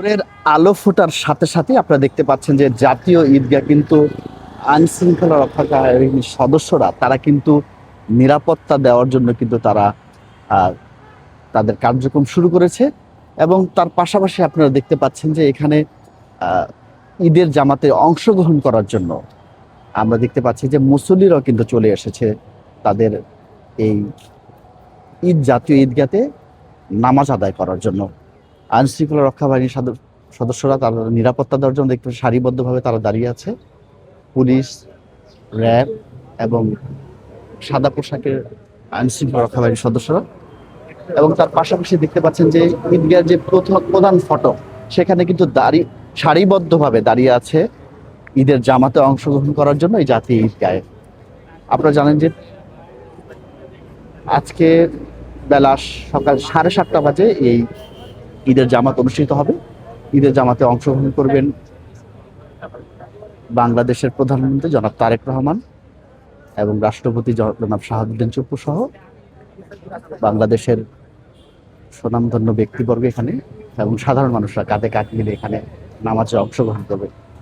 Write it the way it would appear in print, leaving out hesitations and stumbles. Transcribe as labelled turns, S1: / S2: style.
S1: ভোরের আলো ফোটার সাথে সাথে আপনারা দেখতে পাচ্ছেন যে জাতীয় ঈদগাহ কিন্তু আইনশৃঙ্খলা রক্ষাকারী সদস্যরা তারা কিন্তু নিরাপত্তা দেওয়ার জন্য কিন্তু তারা আহ, তাদের কার্যক্রম শুরু করেছে। এবং তার পাশাপাশি আপনারা দেখতে পাচ্ছেন যে এখানে আহ, ঈদের জামাতে অংশগ্রহণ করার জন্য আমরা দেখতে পাচ্ছি যে মুসল্লিরাও কিন্তু চলে এসেছে তাদের এই জাতীয় ঈদগাতে নামাজ আদায় করার জন্য। আইন শৃঙ্খলা রক্ষা বাহিনীর সদস্যরা তাদের নিরাপত্তা দেওয়ার জন্য একটু সারিবদ্ধভাবে তারা দাঁড়িয়ে আছে। পুলিশ, র্যাব এবং সাদা পোশাকের আইন শৃঙ্খলা রক্ষা বাহিনীর সদস্যরা। এবং তার পাশাপাশি দেখতে পাচ্ছেন যে ঈদগাহের যে প্রধান ফটক সেখানে কিন্তু সারিবদ্ধভাবে দাঁড়িয়ে আছে ঈদের জামাতে অংশগ্রহণ করার জন্য এই জাতীয় ঈদগাহে। আপনারা জানেন যে আজকে বেলা সকাল 7:30 বাজে এই ঈদের জামাত অনুষ্ঠিত হবে। ঈদের জামাতে অংশগ্রহণ করবেন বাংলাদেশের প্রধানমন্ত্রী জনাব তারেক রহমান এবং রাষ্ট্রপতি জনাব শাহাবুদ্দিন চুপ্পু সহ বাংলাদেশের স্বনামধন্য ব্যক্তিবর্গ এখানে এবং সাধারণ মানুষরা কাঁধে কাঁধ মিলে এখানে নামাজে অংশগ্রহণ করবে।